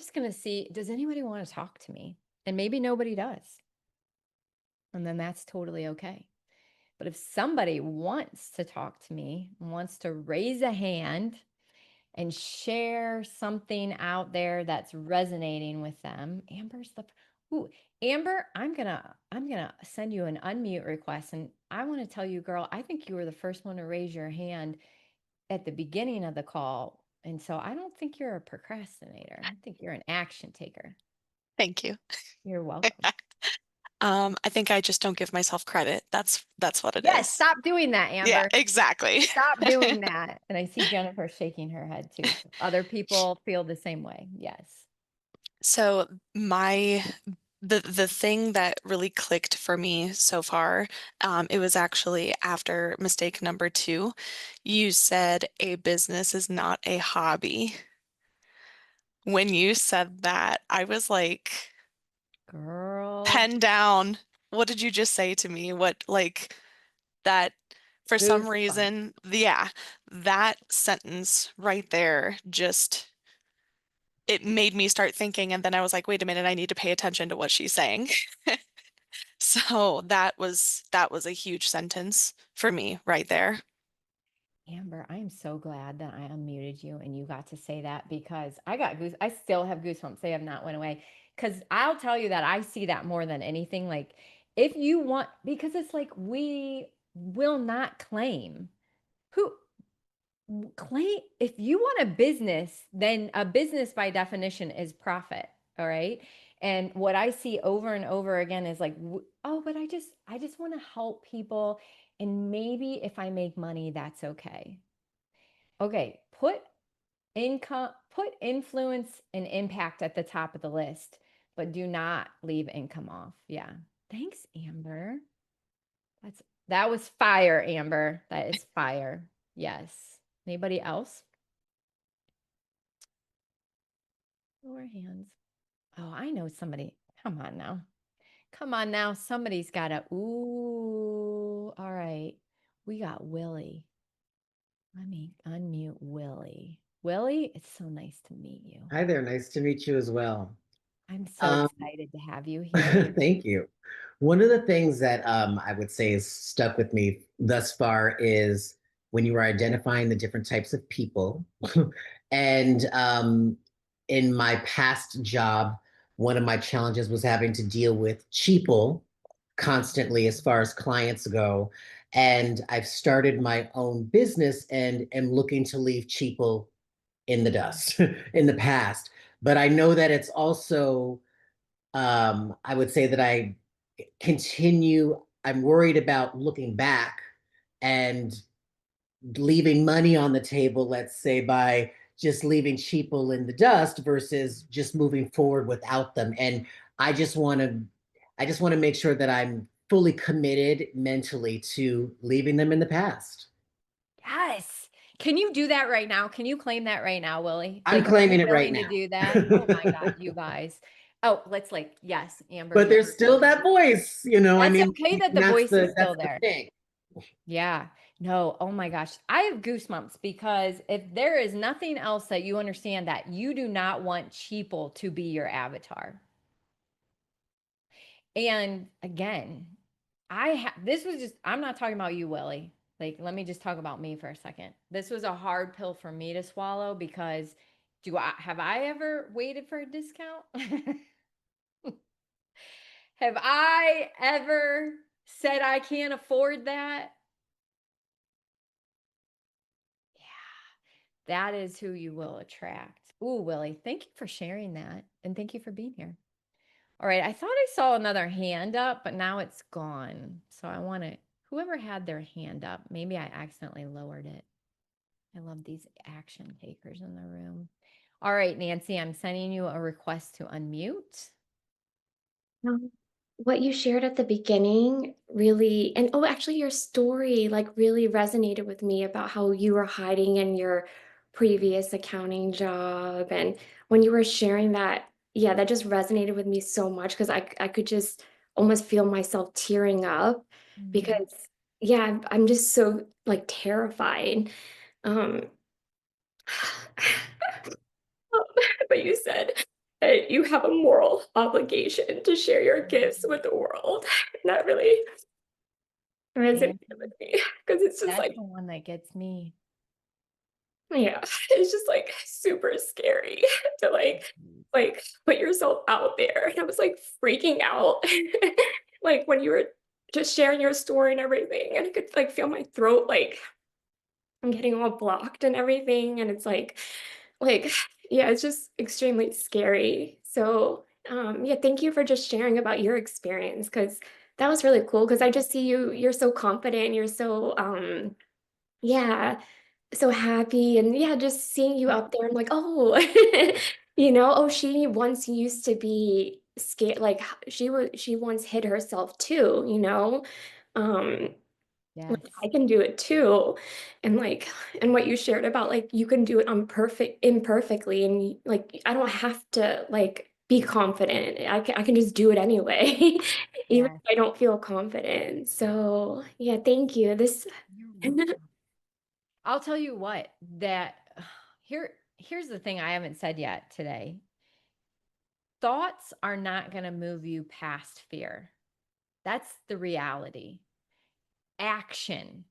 just going to see, does anybody want to talk to me? And maybe nobody does. And then that's totally okay. But if somebody wants to talk to me, wants to raise a hand and share something out there that's resonating with them, ooh, Amber, I'm gonna send you an unmute request. And I want to tell you, girl, I think you were the first one to raise your hand at the beginning of the call. And so I don't think you're a procrastinator. I think you're an action taker. Thank you. You're welcome. I think I just don't give myself credit. That's what it Yes, is. stop doing that, Yeah, Amber. exactly. Stop doing that. And I see Jennifer shaking her head too. So other people feel the same way. Yes. So the thing that really clicked for me so far, it was actually after mistake number 2. You said a business is not a hobby. When you said that, I was like, Girl, pen down. What did you just say to me? What, like, that for some goosebumps. reason, yeah, that sentence right there just it made me start thinking, and then I was like, wait a minute, I need to pay attention to what she's saying. So that was a huge sentence for me right there. Amber, I am so glad that I unmuted you and you got to say that because I still have goosebumps. They have not went away. Because I'll tell you that I see that more than anything. Like, if you want, because it's like we will not claim who claim if you want a business, then a business by definition is profit. All right. And what I see over and over again is like, oh, but I just want to help people. And maybe if I make money, that's okay. Okay, put influence and impact at the top of the list, but do not leave income off. Yeah. Thanks, Amber. That was fire, Amber. That is fire. Yes. Anybody else? Lower hands. Oh, I know somebody. Come on now. Come on now. Somebody's got a ooh. All right. We got Willie. Let me unmute Willie. Willie, it's so nice to meet you. Hi there, nice to meet you as well. I'm so Um, excited to have you here. Thank you. One of the things that I would say is stuck with me thus far is when you were identifying the different types of people. And in my past job, one of my challenges was having to deal with cheaple constantly as far as clients go. And I've started my own business and am looking to leave cheaple in the dust in the past. But I know that it's also, I would say that I'm worried about looking back and leaving money on the table, let's say, by just leaving cheaple in the dust versus just moving forward without them. And I just want to, I just want to make sure that I'm fully committed mentally to leaving them in the past. Yes. Can you do that right now? Can you claim that right now, Willie? I'm Like, are you claiming it right willing to now. do that? Oh my God, you guys. Oh, let's like, yes, Amber, But you there's heard still me. that voice, I That's mean, okay that the voice is that's still the there. thing. Yeah. No, oh my gosh. I have goosebumps because if there is nothing else that you understand that you do not want Cheaple to be your avatar. And again, this was just, I'm not talking about you, Willie. Like, let me just talk about me for a second. This was a hard pill for me to swallow because have I ever waited for a discount? Have I ever said I can't afford that? Yeah, that is who you will attract. Ooh, Willie, thank you for sharing that. And thank you for being here. All right, I thought I saw another hand up, but now it's gone. So I want to, whoever had their hand up, maybe I accidentally lowered it. I love these action takers in the room. All right, Nancy, I'm sending you a request to unmute. Um, what you shared at the beginning really, and oh, actually, your story like really resonated with me about how you were hiding in your previous accounting job. And when you were sharing that, yeah, that just resonated with me so much because I could just almost feel myself tearing up Mm. because, yeah, I'm just so like terrified. Um, but you said that you have a moral obligation to share your gifts with the world. And that really resonated Nancy, with me because it's just that's like, the one that gets me. yeah, it's just like super scary to like put yourself out there. And I was like freaking out. Like when you were just sharing your story and everything, and I could like feel my throat like I'm getting all blocked and everything. And it's like, yeah, it's just extremely scary. So yeah, thank you for just sharing about your experience because that was really cool because I just see you're so confident, you're so yeah, so happy, and yeah, just seeing you out there, I'm like, "Oh," "Oh, she once used to be scared, like, she once hid herself too," you know? Um, Yes. like, I can do it too, and, like and what you shared about, like, you can do it imperfectly, and like, I don't have to, like, be confident. I can just do it anyway, even if Yes. I don't feel confident. So, yeah, thank you. This You're welcome. I'll tell you what, that here's the thing I haven't said yet today. Thoughts are not going to move you past fear. That's the reality. Action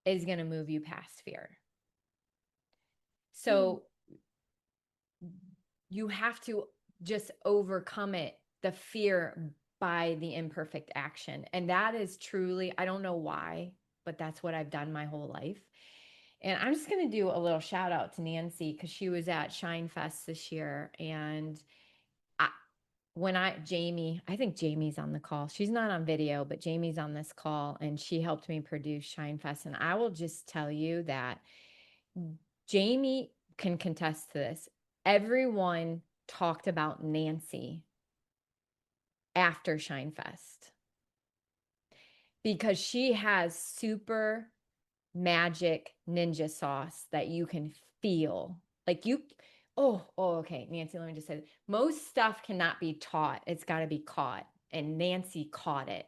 is going to move you past fear. So you have to just overcome it, the fear, by the imperfect action. And that is truly, I don't know why, but that's what I've done my whole life. And I'm just going to do a little shout out to Nancy because she was at Shine Fest this year. And I, Jamie, I think Jamie's on the call. She's not on video, but Jamie's on this call and she helped me produce Shine Fest. And I will just tell you that Jamie can contest to this. Everyone talked about Nancy after Shine Fest because she has super magic ninja sauce that you can feel. Like okay, Nancy, let me just say this. Most stuff cannot be taught. It's got to be caught. And Nancy caught it.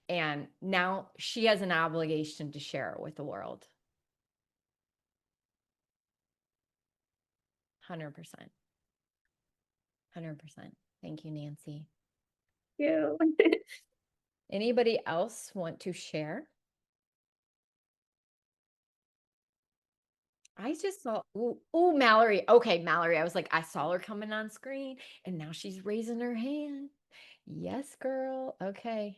And now she has an obligation to share it with the world. 100%. 100%. Thank you, Nancy. you. Anybody else want to share? I just saw, Mallory. Okay, Mallory. I was like, I saw her coming on screen and now she's raising her hand. Yes, girl. Okay.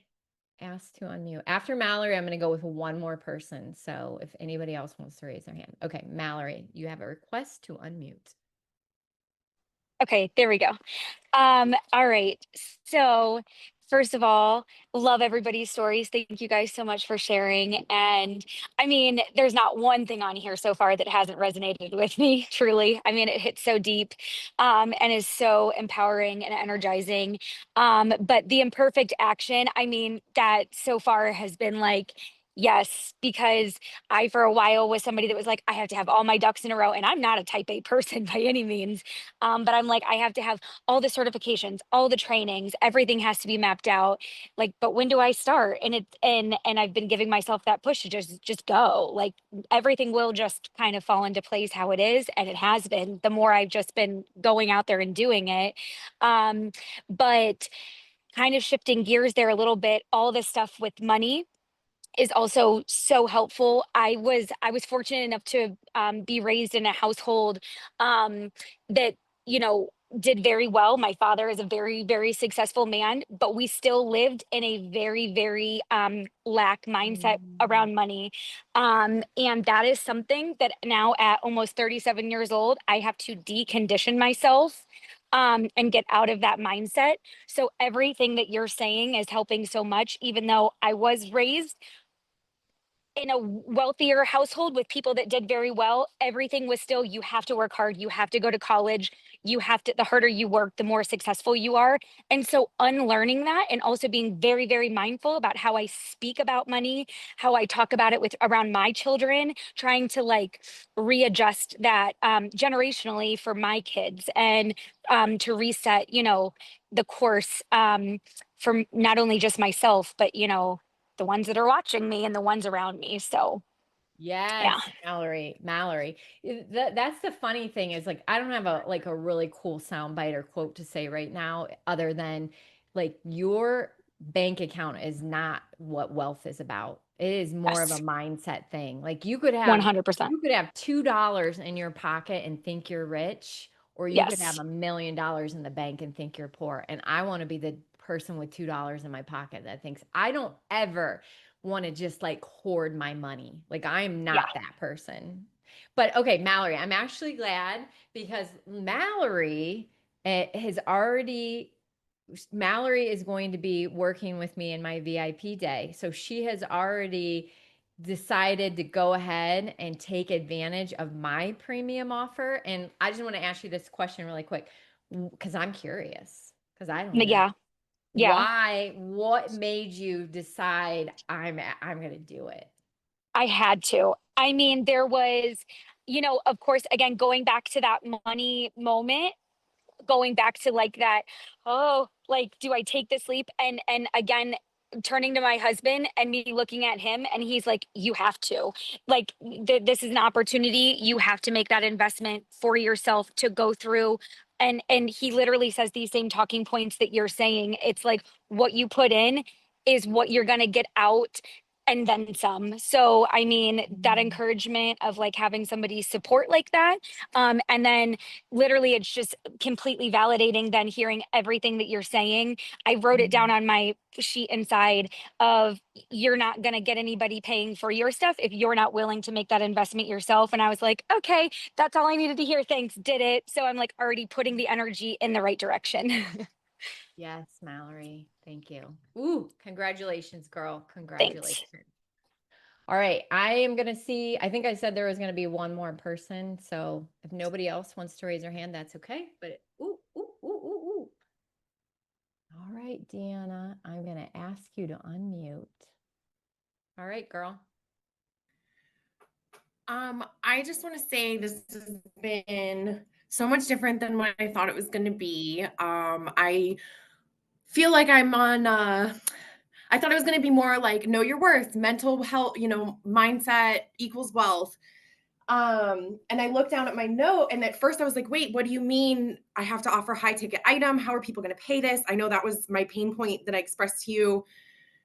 Ask to unmute. After Mallory, I'm going to go with one more person. So if anybody else wants to raise their hand. Okay, Mallory, you have a request to unmute. Okay, there we go. All right. So, first of all, love everybody's stories. Thank you guys so much for sharing. And I mean, there's not one thing on here so far that hasn't resonated with me, truly. I mean, it hits so deep, and is so empowering and energizing. But the imperfect action, I mean, that so far has been like, yes, because I, for a while, was somebody that was like, I have to have all my ducks in a row. And I'm not a type A person by any means. But I'm like, I have to have all the certifications, all the trainings, everything has to be mapped out. Like, but when do I start? And I've been giving myself that push to just go. Like everything will just kind of fall into place how it is. And it has been the more I've just been going out there and doing it. But kind of shifting gears there a little bit, all this stuff with money is also so helpful. I was fortunate enough to be raised in a household that you know did very well. My father is a very successful man, but we still lived in a very lack mindset Mm. around money, and that is something that now at almost 37 years old, I have to decondition myself. And get out of that mindset. So everything that you're saying is helping so much, even though I was raised in a wealthier household with people that did very well, everything was still, you have to work hard, you have to go to college, you have to, the harder you work, the more successful you are. And so unlearning that and also being very mindful about how I speak about money, how I talk about it with around my children, trying to like readjust that generationally for my kids and to reset, the course for not only just myself, but the ones that are watching me and the ones around me. So Yeah. Yes, Mallory. That's the funny thing is like I don't have a really cool soundbite or quote to say right now other than like your bank account is not what wealth is about. It is more of a Yes. mindset thing. Like 100%. you could have $2 in your pocket and think you're rich, or you could have Yes. $1 million in the bank and think you're poor. And I want to be the person with $2 in my pocket that thinks I don't ever want to just like hoard my money. Like I'm Yeah. not that person. But okay, Mallory, I'm actually glad because Mallory has already Mallory is going to be working with me in my VIP day. So she has already decided to go ahead and take advantage of my premium offer. And I just want to ask you this question really quick because I'm curious because I don't know. Yeah. Yeah. What made you decide I'm going to do it? I had to. I mean, there was, of course, again, going back to that money moment, going back to like that, oh, like, do I take this leap? And again, turning to my husband and me looking at him, and he's like, you have to. Like, this is an opportunity. You have to make that investment for yourself to go through. And he literally says these same talking points that you're saying. It's like what you put in is what you're going to get out and then some. So I mean, that Mm. encouragement of like having somebody support like that, and then literally it's just completely validating then hearing everything that you're saying. I wrote it down Mm. on my sheet inside of, you're not going to get anybody paying for your stuff if you're not willing to make that investment yourself. And I was like, okay, that's all I needed to hear. Thanks, did it. So I'm like already putting the energy in the right direction. Yes, Mallory. Thank you. Ooh, congratulations, girl. Thanks. Congratulations. All right. I am going to see. I think I said there was going to be one more person. So if nobody else wants to raise their hand, that's okay. But ooh, ooh, ooh, ooh, ooh. All right, Deanna, I'm going to ask you to unmute. All right, girl. I just want to say this has been so much different than what I thought it was going to be. I feel like I'm on I thought it was going to be more like know your worth, mental health, mindset equals wealth. And I looked down at my note, and at first I was like, wait, what do you mean I have to offer high ticket item? How are people going to pay this? I know that was my pain point that I expressed to you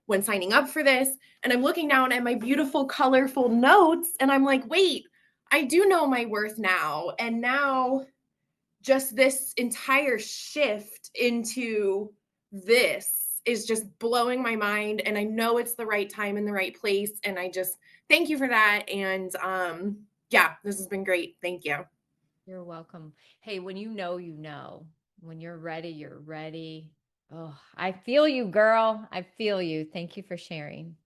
when signing up for this. And I'm looking down at my beautiful, colorful notes, and I'm like, wait, I do know my worth now. And now just this entire shift into this is just blowing my mind. And I know it's the right time and the right place. And I just thank you for that. And yeah, this has been great. Thank you. You're welcome. Hey, when you know, you know. When you're ready, you're ready. Oh, I feel you, girl. I feel you. Thank you for sharing.